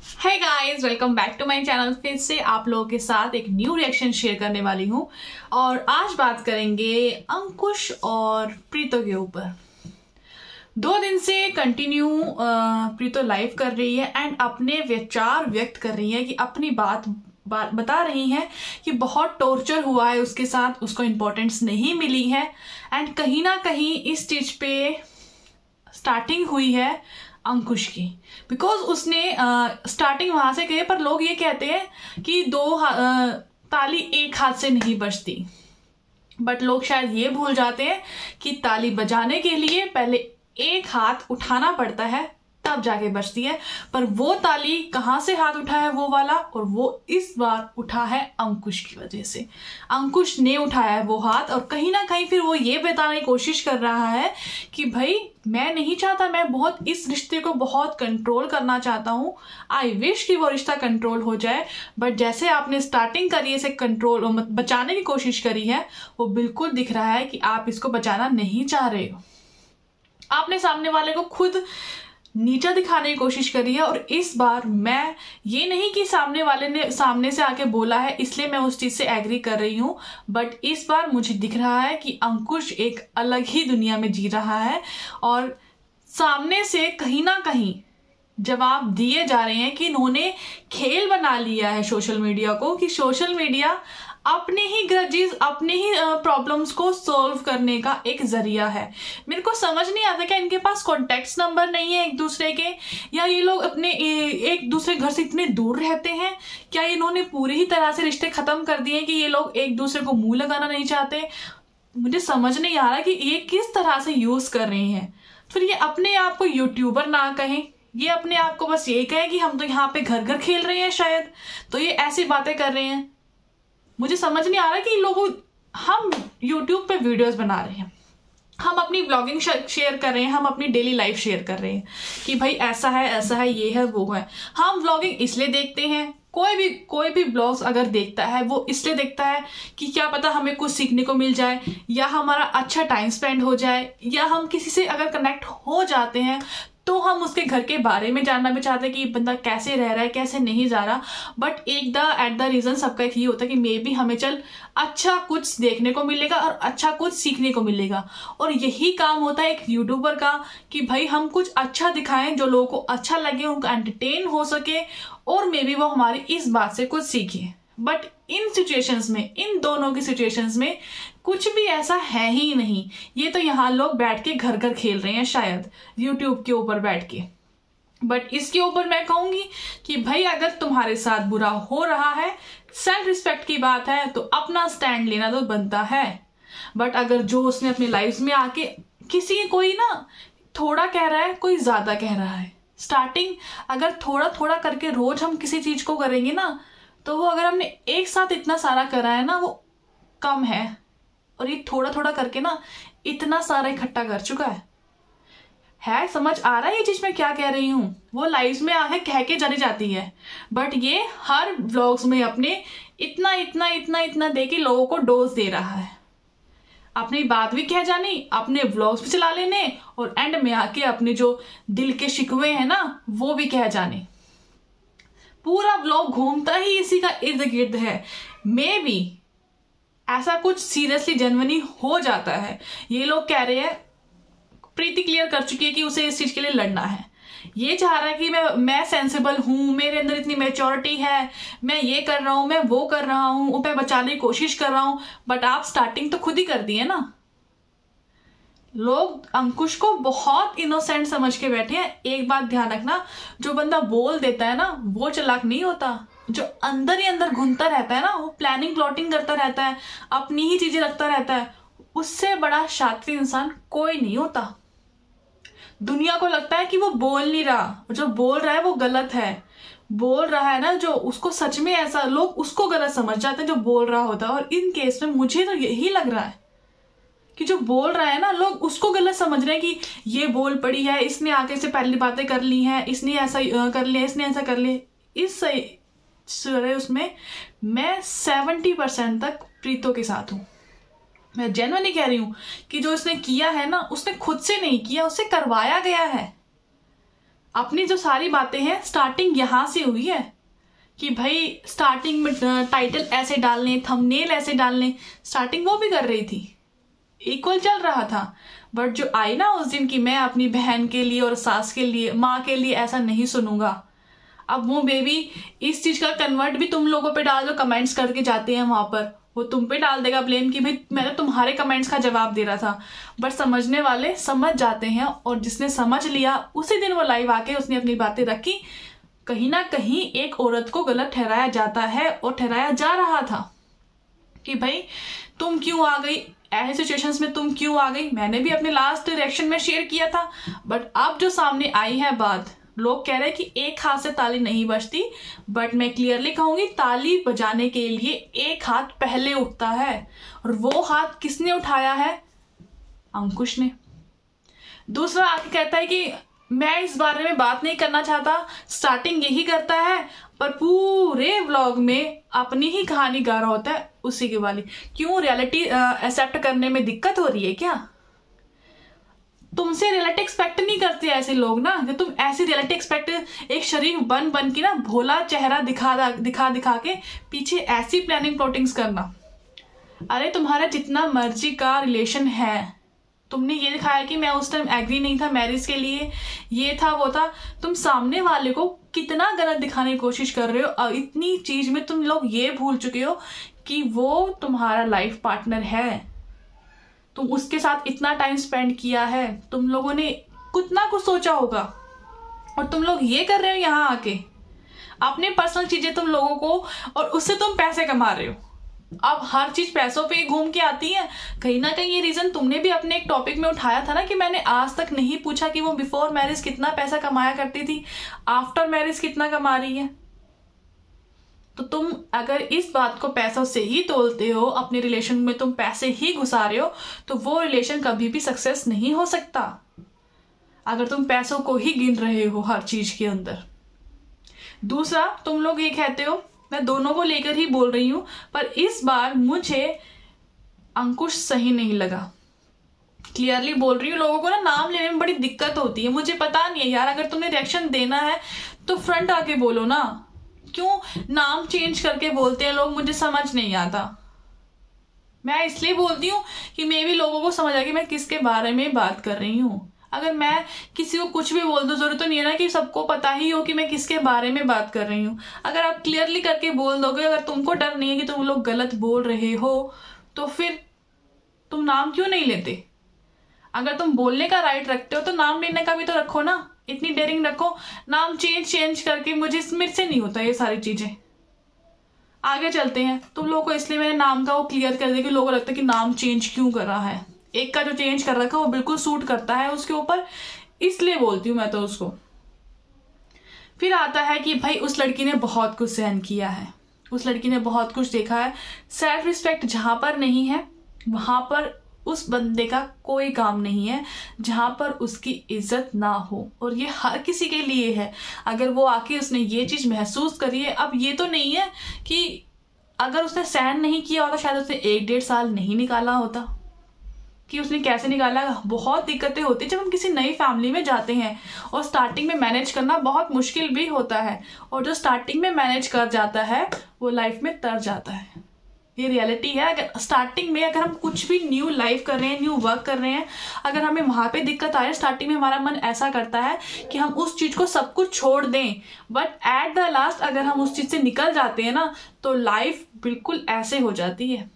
Hey guys, welcome back to my channel. फिर से आप लोगों के साथ एक न्यू रिएक्शन शेयर करने वाली हूँ और आज बात करेंगे अंकुश और प्रीतो के ऊपर। 2 दिन से कंटिन्यू प्रीतो लाइव कर रही है एंड अपने विचार व्यक्त कर रही है कि अपनी बात बता रही है कि बहुत टॉर्चर हुआ है उसके साथ, उसको इम्पोर्टेंस नहीं मिली है एंड कहीं ना कहीं इस चीज पे स्टार्टिंग हुई है अंकुश की, बिकॉज उसने स्टार्टिंग वहां से कही। पर लोग ये कहते हैं कि ताली एक हाथ से नहीं बजती, बट लोग शायद ये भूल जाते हैं कि ताली बजाने के लिए पहले एक हाथ उठाना पड़ता है तब जाके बजती है। पर वो ताली कहाँ से हाथ उठा है वो वाला, और वो इस बार उठा है अंकुश की वजह से। अंकुश ने उठाया है वो हाथ और कहीं ना कहीं फिर वो ये बताने की कोशिश कर रहा है कि भाई मैं नहीं चाहता, मैं बहुत इस रिश्ते को बहुत कंट्रोल करना चाहता हूँ। आई विश कि वो रिश्ता कंट्रोल हो जाए, बट जैसे आपने स्टार्टिंग करी इसे कंट्रोल बचाने की कोशिश करी है, वो बिल्कुल दिख रहा है कि आप इसको बचाना नहीं चाह रहे हो। आपने सामने वाले को खुद नीचा दिखाने की कोशिश करी है और इस बार मैं ये नहीं कि सामने वाले ने सामने से आके बोला है इसलिए मैं उस चीज से एग्री कर रही हूँ, बट इस बार मुझे दिख रहा है कि अंकुश एक अलग ही दुनिया में जी रहा है और सामने से कहीं ना कहीं जवाब दिए जा रहे हैं कि इन्होंने खेल बना लिया है सोशल मीडिया को, कि सोशल मीडिया अपने ही ग्रजेस, अपने ही प्रॉब्लम्स को सॉल्व करने का एक जरिया है। मेरे को समझ नहीं आता क्या इनके पास कॉन्टेक्ट नंबर नहीं है एक दूसरे के, या ये लोग अपने एक दूसरे घर से इतने दूर रहते हैं, क्या इन्होंने पूरी ही तरह से रिश्ते खत्म कर दिए कि ये लोग एक दूसरे को मुंह लगाना नहीं चाहते। मुझे समझ नहीं आ रहा कि ये किस तरह से यूज कर रहे हैं। फिर ये अपने आप को यूट्यूबर ना कहें, ये अपने आप को बस ये कहें कि हम तो यहाँ पे घर घर खेल रहे हैं शायद, तो ये ऐसी बातें कर रहे हैं। मुझे समझ नहीं आ रहा कि लोगों, हम YouTube पे वीडियोस बना रहे हैं, हम अपनी व्लॉगिंग शेयर कर रहे हैं, हम अपनी डेली लाइफ शेयर कर रहे हैं कि भाई ऐसा है, ये है, वो है। हम व्लॉगिंग इसलिए देखते हैं, कोई भी ब्लॉग्स अगर देखता है वो इसलिए देखता है कि क्या पता हमें कुछ सीखने को मिल जाए, या हमारा अच्छा टाइम स्पेंड हो जाए, या हम किसी से अगर कनेक्ट हो जाते हैं तो हम उसके घर के बारे में जानना भी चाहते हैं कि बंदा कैसे रह रहा है, कैसे नहीं जा रहा। बट एट द रीजन सबका एक ही होता है कि मे बी हमें अच्छा कुछ देखने को मिलेगा और अच्छा कुछ सीखने को मिलेगा। और यही काम होता है एक यूट्यूबर का कि भाई हम कुछ अच्छा दिखाएं जो लोगों को अच्छा लगे, उनको एंटरटेन हो सके और मे बी वो हमारी इस बात से कुछ सीखे। बट इन सिचुएशंस में, इन दोनों की सिचुएशंस में कुछ भी ऐसा है ही नहीं। ये तो यहाँ लोग बैठ के घर घर खेल रहे हैं शायद यूट्यूब के ऊपर बैठ के। बट इसके ऊपर मैं कहूंगी कि भाई अगर तुम्हारे साथ बुरा हो रहा है, सेल्फ रिस्पेक्ट की बात है, तो अपना स्टैंड लेना तो बनता है। बट अगर जो उसने अपनी लाइफ में आके कोई ना थोड़ा कह रहा है, कोई ज्यादा कह रहा है, स्टार्टिंग अगर थोड़ा थोड़ा करके रोज हम किसी चीज को करेंगे ना, तो वो अगर हमने एक साथ इतना सारा करा है ना, वो कम है। और ये थोड़ा थोड़ा करके ना इतना सारा इकट्ठा कर चुका है। समझ आ रहा है ये चीज मैं क्या कह रही हूँ? वो लाइव्स में आके कह के चली जाती है, बट ये हर व्लॉग्स में अपने इतना इतना इतना इतना दे के लोगों को डोज दे रहा है। अपनी बात भी कह जानी, अपने व्लॉग्स भी चला लेने और एंड में आके अपने जो दिल के शिकवे हैं ना वो भी कह जाने। पूरा व्लॉग घूमता ही इसी का इर्द गिर्द है। मे बी ऐसा कुछ सीरियसली जेन्युइनली हो जाता है। ये लोग कह रहे हैं, प्रीति क्लियर कर चुकी है कि उसे इस चीज के लिए लड़ना है। ये चाह रहा है कि मैं सेंसिबल हूं, मेरे अंदर इतनी मैच्योरिटी है, मैं ये कर रहा हूं, मैं वो कर रहा हूं, मैं बचाने की कोशिश कर रहा हूं। बट आप स्टार्टिंग तो खुद ही कर दी है ना। लोग अंकुश को बहुत इनोसेंट समझ के बैठे हैं। एक बात ध्यान रखना, जो बंदा बोल देता है ना वो चालाक नहीं होता। जो अंदर ही अंदर घूमता रहता है ना, वो प्लानिंग प्लॉटिंग करता रहता है, अपनी ही चीजें रखता रहता है, उससे बड़ा शातिर इंसान कोई नहीं होता। दुनिया को लगता है कि वो बोल नहीं रहा, जो बोल रहा है वो गलत है। बोल रहा है ना जो, उसको सच में ऐसा लोग उसको गलत समझ जाते हैं जो बोल रहा होता है। और इन केस में मुझे तो यही लग रहा है कि जो बोल रहा है ना लोग उसको गलत समझ रहे हैं कि ये बोल पड़ी है, इसने आगे से पहली बातें कर ली हैं, इसने ऐसा कर लिया, इसने ऐसा कर लिया। इस उसमें मैं 70% तक प्रीतो के साथ हूं। मैं जेन्युइनली कह रही हूं कि जो उसने किया है ना, उसने खुद से नहीं किया, उससे करवाया गया है। अपनी जो सारी बातें हैं स्टार्टिंग यहाँ से हुई है कि भाई स्टार्टिंग में टाइटल ऐसे डालने, थंबनेल ऐसे डालने, स्टार्टिंग वो भी कर रही थी, इक्वल चल रहा था। बट जो आई ना उस दिन कि मैं अपनी बहन के लिए और सास के लिए, माँ के लिए ऐसा नहीं सुनूंगा, अब वो बेबी इस चीज का कन्वर्ट भी तुम लोगों पे डाल, जो कमेंट्स करके जाते हैं वहां पर, वो तुम पे डाल देगा ब्लेम कि भाई मैं तो तुम्हारे कमेंट्स का जवाब दे रहा था। बट समझने वाले समझ जाते हैं, और जिसने समझ लिया उसी दिन वो लाइव आके उसने अपनी बातें रखी। कहीं ना कहीं एक औरत को गलत ठहराया जाता है और ठहराया जा रहा था कि भाई तुम क्यों आ गई, ऐसे सिचुएशंस में तुम क्यों आ गई। मैंने भी अपने लास्ट रिएक्शन में शेयर किया था। बट अब जो सामने आई है बात, लोग कह रहे हैं कि एक हाथ से ताली नहीं बजती, बट मैं क्लियरली कहूंगी ताली बजाने के लिए एक हाथ पहले उठता है, और वो हाथ किसने उठाया है? अंकुश ने। दूसरा आके कहता है कि मैं इस बारे में बात नहीं करना चाहता, स्टार्टिंग यही करता है, पर पूरे व्लॉग में अपनी ही कहानी गा रहा होता है उसी की वाली। क्यों? रियलिटी एक्सेप्ट करने में दिक्कत हो रही है क्या? तुमसे रियलिटी एक्सपेक्ट नहीं करते ऐसे लोग ना, कि तुम ऐसी रियलिटी एक्सपेक्ट एक शरीफ बन के ना भोला चेहरा दिखा के पीछे ऐसी प्लानिंग प्लॉटिंग्स करना। अरे तुम्हारा जितना मर्जी का रिलेशन है, तुमने ये दिखाया कि मैं उस टाइम एग्री नहीं था मैरिज के लिए, ये था वो था, तुम सामने वाले को कितना गलत दिखाने की कोशिश कर रहे हो। और इतनी चीज में तुम लोग ये भूल चुके हो कि वो तुम्हारा लाइफ पार्टनर है, तुम उसके साथ इतना टाइम स्पेंड किया है, तुम लोगों ने कितना कुछ सोचा होगा, और तुम लोग ये कर रहे हो यहाँ आके अपने पर्सनल चीजें तुम लोगों को, और उससे तुम पैसे कमा रहे हो। अब हर चीज पैसों पे घूम के आती है। कहीं ना कहीं ये रीजन तुमने भी अपने एक टॉपिक में उठाया था ना, कि मैंने आज तक नहीं पूछा कि वो बिफोर मैरिज कितना पैसा कमाया करती थी, आफ्टर मैरिज कितना कमा रही है। तो तुम अगर इस बात को पैसों से ही तोलते हो, अपने रिलेशन में तुम पैसे ही घुसा रहे हो, तो वो रिलेशन कभी भी सक्सेस नहीं हो सकता अगर तुम पैसों को ही गिन रहे हो हर चीज के अंदर। दूसरा, तुम लोग ये कहते हो, मैं दोनों को लेकर ही बोल रही हूं, पर इस बार मुझे अंकुश सही नहीं लगा। क्लियरली बोल रही हूँ, लोगों को ना नाम लेने में बड़ी दिक्कत होती है। मुझे पता नहीं है यार, अगर तुमने रिएक्शन देना है तो फ्रंट आके बोलो ना, क्यों नाम चेंज करके बोलते हैं लोग, मुझे समझ नहीं आता। मैं इसलिए बोलती हूँ कि मे भी लोगों को समझ आ कि मैं किसके बारे में बात कर रही हूँ। अगर मैं किसी को कुछ भी बोल दूं, जरूरत तो नहीं है ना कि सबको पता ही हो कि मैं किसके बारे में बात कर रही हूँ। अगर आप क्लियरली करके बोल दोगे, अगर तुमको डर नहीं है कि तुम लोग गलत बोल रहे हो, तो फिर तुम नाम क्यों नहीं लेते? अगर तुम बोलने का राइट रखते हो तो नाम लेने का भी तो रखो ना, इतनी डेयरिंग रखो। नाम चेंज करके मुझे मेरे से नहीं होता ये सारी चीजें। आगे चलते हैं। तुम लोगों को इसलिए मैंने नाम का वो क्लियर कर दिया कि लोगों को लगता है कि नाम चेंज क्यों कर रहा है। एक का जो चेंज कर रखा है वो बिल्कुल सूट करता है उसके ऊपर, इसलिए बोलती हूं मैं तो उसको। फिर आता है कि भाई उस लड़की ने बहुत कुछ सहन किया है, उस लड़की ने बहुत कुछ देखा है। सेल्फ रिस्पेक्ट जहां पर नहीं है वहां पर उस बंदे का कोई काम नहीं है, जहां पर उसकी इज्जत ना हो। और ये हर किसी के लिए है। अगर वो आके उसने ये चीज महसूस करी है, अब ये तो नहीं है कि अगर उसने सहन नहीं किया होता शायद उसने 1-1.5 साल नहीं निकाला होता। कि उसने कैसे निकाला, बहुत दिक्कतें होती है जब हम किसी नई फैमिली में जाते हैं, और स्टार्टिंग में मैनेज करना बहुत मुश्किल भी होता है। और जो स्टार्टिंग में मैनेज कर जाता है वो लाइफ में तर जाता है। ये रियलिटी है। अगर स्टार्टिंग में अगर हम कुछ भी न्यू लाइफ कर रहे हैं, न्यू वर्क कर रहे हैं, अगर हमें वहां पे दिक्कत आ रही है, स्टार्टिंग में हमारा मन ऐसा करता है कि हम उस चीज को सब कुछ छोड़ दें, बट एट द लास्ट अगर हम उस चीज से निकल जाते हैं ना, तो लाइफ बिल्कुल ऐसे हो जाती है।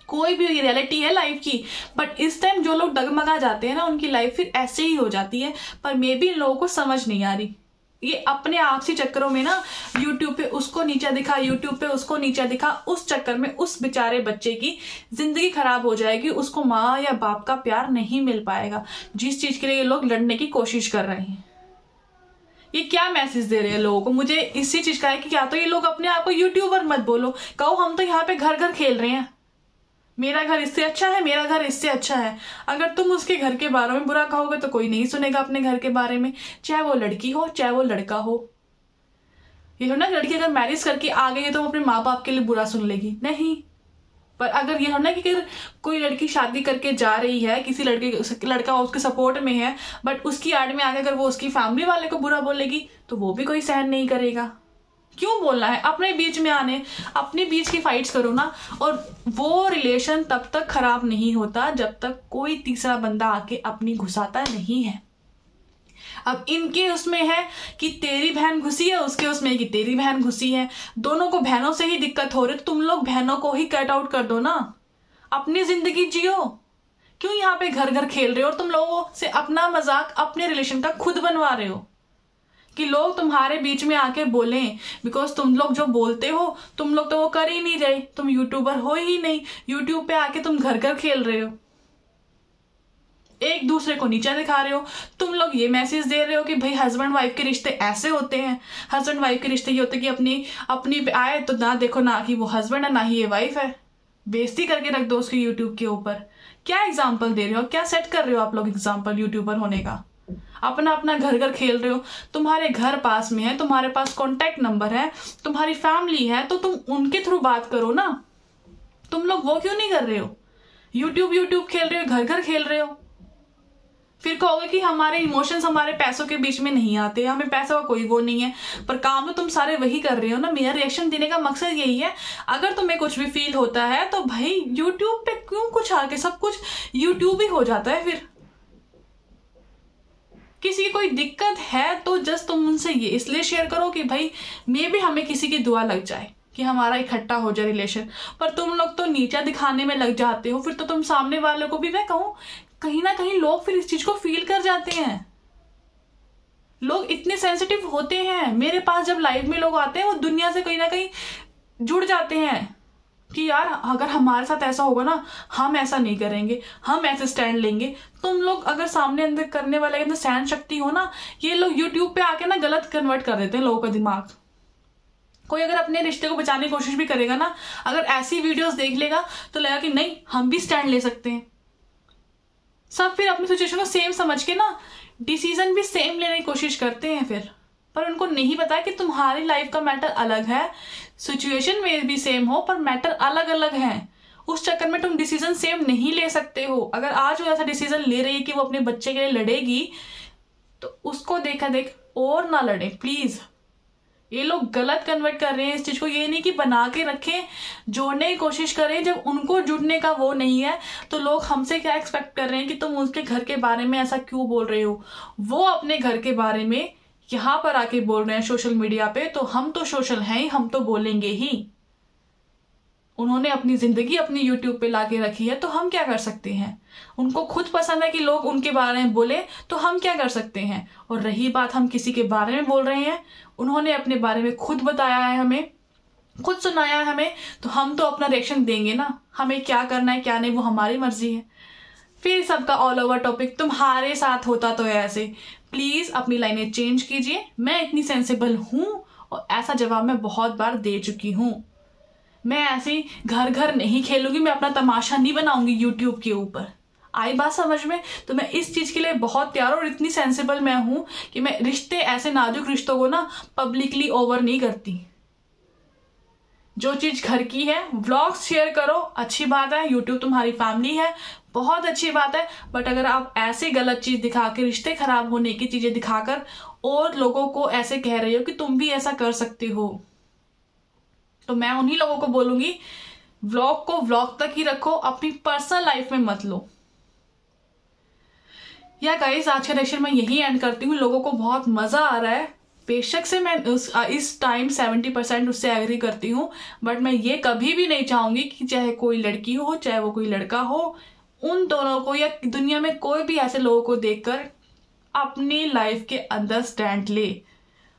कोई भी रियलिटी है लाइफ की, बट इस टाइम जो लोग डगमगा जाते हैं ना, उनकी लाइफ फिर ऐसे ही हो जाती है। पर मे भी इन लोगों को समझ नहीं आ रही। ये अपने आपसी चक्करों में ना, यूट्यूब पे उसको नीचा दिखा, यूट्यूब पे उसको नीचा दिखा, उस चक्कर में उस बेचारे बच्चे की जिंदगी खराब हो जाएगी। उसको माँ या बाप का प्यार नहीं मिल पाएगा, जिस चीज के लिए ये लोग लड़ने की कोशिश कर रहे हैं। ये क्या मैसेज दे रहे हैं लोगों को? मुझे इसी चीज का है कि क्या तो ये लोग अपने आप को यूट्यूबर मत बोलो, कहो हम तो यहाँ पे घर घर खेल रहे हैं, मेरा घर इससे अच्छा है, मेरा घर इससे अच्छा है। अगर तुम उसके घर के बारे में बुरा कहोगे तो कोई नहीं सुनेगा अपने घर के बारे में, चाहे वो लड़की हो चाहे वो लड़का हो। ये ना, लड़की अगर मैरिज करके आ गई है तो वो अपने माँ बाप के लिए बुरा सुन लेगी? नहीं, पर अगर ये होना कि कोई लड़की शादी करके जा रही है, किसी लड़का उसके सपोर्ट में है, बट उसकी आड़ में आके अगर वो उसकी फैमिली वाले को बुरा बोलेगी तो वो भी कोई सहन नहीं करेगा। क्यों बोलना है? अपने बीच में अपने बीच की फाइट्स करो ना। और वो रिलेशन तब तक खराब नहीं होता जब तक कोई तीसरा बंदा आके अपनी घुसाता नहीं है। अब इनके उसमें है कि तेरी बहन घुसी है, उसके उसमें कि तेरी बहन घुसी है, दोनों को बहनों से ही दिक्कत हो रही, तुम लोग बहनों को ही कट आउट कर दो ना, अपनी जिंदगी जियो। क्यों यहाँ पे घर घर खेल रहे हो और तुम लोगों से अपना मजाक अपने रिलेशन का खुद बनवा रहे हो कि लोग तुम्हारे बीच में आके बोलें? बिकॉज तुम लोग जो बोलते हो तुम लोग तो वो कर ही नहीं रहे, तुम यूट्यूबर हो ही नहीं, यूट्यूब पे आके तुम घर घर खेल रहे हो, एक दूसरे को नीचा दिखा रहे हो। तुम लोग ये मैसेज दे रहे हो कि भाई हस्बैंड वाइफ के रिश्ते ऐसे होते हैं, हस्बैंड वाइफ के रिश्ते ये होते हैं कि अपनी पे आए तो ना देखो ना कि वो हस्बैंड है ना ही ये वाइफ है, बेइज्जती करके रख दो उसके यूट्यूब के ऊपर। क्या एग्जाम्पल दे रहे हो? क्या सेट कर रहे हो आप लोग एग्जाम्पल यूट्यूबर होने का? अपना अपना घर घर खेल रहे हो। तुम्हारे घर पास में है, तुम्हारे पास कॉन्टेक्ट नंबर है, तुम्हारी फैमिली है, तो तुम उनके थ्रू बात करो ना। तुम लोग वो क्यों नहीं कर रहे हो? यूट्यूब खेल रहे हो, घर घर खेल रहे हो। फिर कहोगे कि हमारे इमोशंस हमारे पैसों के बीच में नहीं आते, हमें पैसों का कोई वो नहीं है, पर काम तो तुम सारे वही कर रहे हो ना। मेरा रिएक्शन देने का मकसद यही है, अगर तुम्हें कुछ भी फील होता है तो भाई यूट्यूब पे क्यों कुछ आके सब कुछ यूट्यूब ही हो जाता है। फिर किसी की कोई दिक्कत है तो जस्ट तुम उनसे ये इसलिए शेयर करो कि भाई मे भी हमें किसी की दुआ लग जाए कि हमारा इकट्ठा हो जाए रिलेशन। पर तुम लोग तो नीचा दिखाने में लग जाते हो। फिर तो तुम सामने वाले को भी, मैं कहूं कहीं ना कहीं लोग फिर इस चीज को फील कर जाते हैं। लोग इतने सेंसिटिव होते हैं। मेरे पास जब लाइव में लोग आते हैं वो दुनिया से कहीं ना कहीं जुड़ जाते हैं कि यार अगर हमारे साथ ऐसा होगा ना, हम ऐसा नहीं करेंगे, हम ऐसे स्टैंड लेंगे। तुम लोग अगर सामने अंदर करने वाले के अंदर सहन शक्ति हो ना, ये लोग यूट्यूब पे आके ना गलत कन्वर्ट कर देते हैं लोगों का दिमाग। कोई अगर अपने रिश्ते को बचाने की कोशिश भी करेगा ना, अगर ऐसी वीडियोस देख लेगा तो लगेगा कि नहीं हम भी स्टैंड ले सकते हैं। सब फिर अपनी सिचुएशन को सेम समझ के ना डिसीजन भी सेम लेने की कोशिश करते हैं फिर, पर उनको नहीं पता कि तुम्हारी लाइफ का मैटर अलग है, सिचुएशन में भी सेम हो पर मैटर अलग अलग है। उस चक्कर में तुम डिसीजन सेम नहीं ले सकते हो। अगर आज वो ऐसा डिसीजन ले रही है कि वो अपने बच्चे के लिए लड़ेगी तो उसको देखा देख और ना लड़े प्लीज। ये लोग गलत कन्वर्ट कर रहे हैं इस चीज को। ये नहीं कि बना के रखें, जोड़ने की कोशिश करें। जब उनको जुड़ने का वो नहीं है तो लोग हमसे क्या एक्सपेक्ट कर रहे हैं कि तुम उसके घर के बारे में ऐसा क्यों बोल रहे हो। वो अपने घर के बारे में यहाँ पर आके बोल रहे हैं सोशल मीडिया पे, तो हम तो सोशल हैं ही, हम तो बोलेंगे ही। उन्होंने अपनी जिंदगी अपनी यूट्यूब पे लाके रखी है तो हम क्या कर सकते हैं। उनको खुद पसंद है कि लोग उनके बारे में बोले तो हम क्या कर सकते हैं। और रही बात हम किसी के बारे में बोल रहे हैं, उन्होंने अपने बारे में खुद बताया है, हमें खुद सुनाया है हमें, तो हम तो अपना रिएक्शन देंगे ना। हमें क्या करना है क्या नहीं वो हमारी मर्जी है। फिर सबका ऑल ओवर टॉपिक तुम्हारे साथ होता तो ऐसे। प्लीज अपनी लाइनें चेंज कीजिए। मैं इतनी सेंसिबल हूं और ऐसा जवाब मैं बहुत बार दे चुकी हूं। मैं ऐसे घर घर नहीं खेलूंगी, मैं अपना तमाशा नहीं बनाऊंगी यूट्यूब के ऊपर। आई बात समझ में? तो मैं इस चीज के लिए बहुत तैयार और इतनी सेंसिबल मैं हूं कि मैं रिश्ते, ऐसे नाजुक रिश्तों को ना पब्लिकली ओवर नहीं करती। जो चीज घर की है व्लॉग्स शेयर करो, अच्छी बात है, यूट्यूब तुम्हारी फैमिली है, बहुत अच्छी बात है। बट अगर आप ऐसे गलत चीज दिखा के, रिश्ते खराब होने की चीजें दिखाकर और लोगों को ऐसे कह रही हो कि तुम भी ऐसा कर सकते हो, तो मैं उन्हीं लोगों को बोलूंगी व्लॉग को व्लॉग तक ही रखो, अपनी पर्सनल लाइफ में मत लो। या गाइस आज का लेक्चर मैं यही एंड करती हूँ। लोगों को बहुत मजा आ रहा है, बेशक से मैं इस टाइम 70% उससे एग्री करती हूँ, बट मैं ये कभी भी नहीं चाहूंगी कि चाहे कोई लड़की हो चाहे वो कोई लड़का हो, उन दोनों को या दुनिया में कोई भी ऐसे लोगों को देखकर अपनी लाइफ के अंदर स्टैंड ले।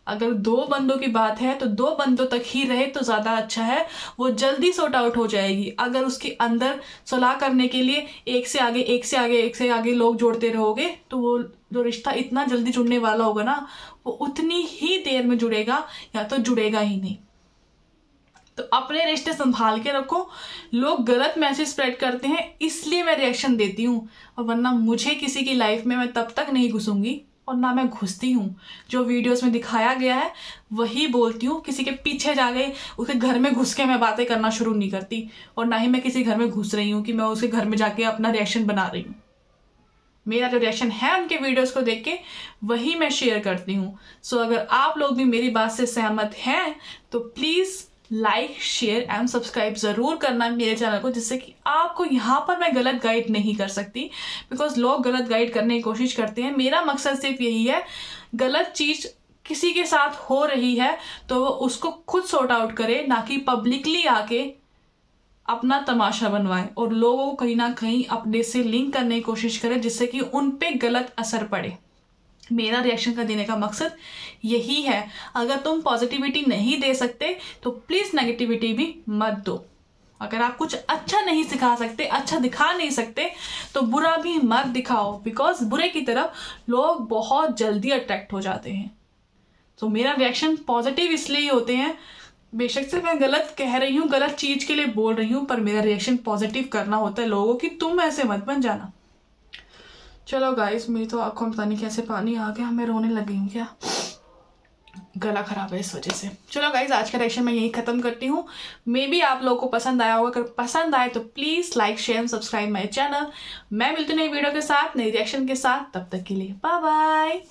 अगर दो बंदों की बात है तो दो बंदों तक ही रहे तो ज्यादा अच्छा है, वो जल्दी सॉर्ट आउट हो जाएगी। अगर उसके अंदर सुलह करने के लिए एक से आगे एक से आगे एक से आगे लोग जोड़ते रहोगे तो वो जो रिश्ता इतना जल्दी जुड़ने वाला होगा ना, वो उतनी ही देर में जुड़ेगा या तो जुड़ेगा ही नहीं। तो अपने रिश्ते संभाल के रखो। लोग गलत मैसेज स्प्रेड करते हैं इसलिए मैं रिएक्शन देती हूँ, और वरना मुझे किसी की लाइफ में मैं तब तक नहीं घुसूंगी और ना मैं घुसती हूँ। जो वीडियोस में दिखाया गया है वही बोलती हूँ। किसी के पीछे जा गए उसके घर में घुस के मैं बातें करना शुरू नहीं करती, और ना ही मैं किसी घर में घुस रही हूँ कि मैं उसके घर में जाके अपना रिएक्शन बना रही हूँ। मेरा जो रिएक्शन है उनके वीडियोस को देख के वही मैं शेयर करती हूँ। सो अगर आप लोग भी मेरी बात से सहमत हैं तो please like, share and subscribe ज़रूर करना मेरे चैनल को, जिससे कि आपको यहाँ पर मैं गलत गाइड नहीं कर सकती, बिकॉज लोग गलत गाइड करने की कोशिश करते हैं। मेरा मकसद सिर्फ यही है, गलत चीज़ किसी के साथ हो रही है तो वो उसको खुद सॉर्ट आउट करे, ना कि पब्लिकली आके अपना तमाशा बनवाए और लोगों को कहीं ना कहीं अपने से लिंक करने की कोशिश करे, जिससे कि उन पे गलत असर पड़े। मेरा रिएक्शन का देने का मकसद यही है। अगर तुम पॉजिटिविटी नहीं दे सकते तो प्लीज नेगेटिविटी भी मत दो। अगर आप कुछ अच्छा नहीं सिखा सकते, अच्छा दिखा नहीं सकते, तो बुरा भी मत दिखाओ, बिकॉज बुरे की तरफ लोग बहुत जल्दी अट्रैक्ट हो जाते हैं। तो मेरा रिएक्शन पॉजिटिव इसलिए होते हैं, बेशक से मैं गलत कह रही हूँ, गलत चीज के लिए बोल रही हूँ, पर मेरा रिएक्शन पॉजिटिव करना होता है लोगों की, तुम ऐसे मत बन जाना। चलो गाइस, मेरी तो आंखों में पता नहीं कैसे पानी आ गया, मैं रोने लगी हूँ क्या, गला खराब है इस वजह से। चलो गाइस, आज का रिएक्शन मैं यही खत्म करती हूँ। मे बी आप लोगों को पसंद आया होगा। अगर पसंद आए तो please like, share and subscribe my channel. मैं मिलती हूँ नई वीडियो के साथ, नई रिएक्शन के साथ। तब तक के लिए बाय बाय।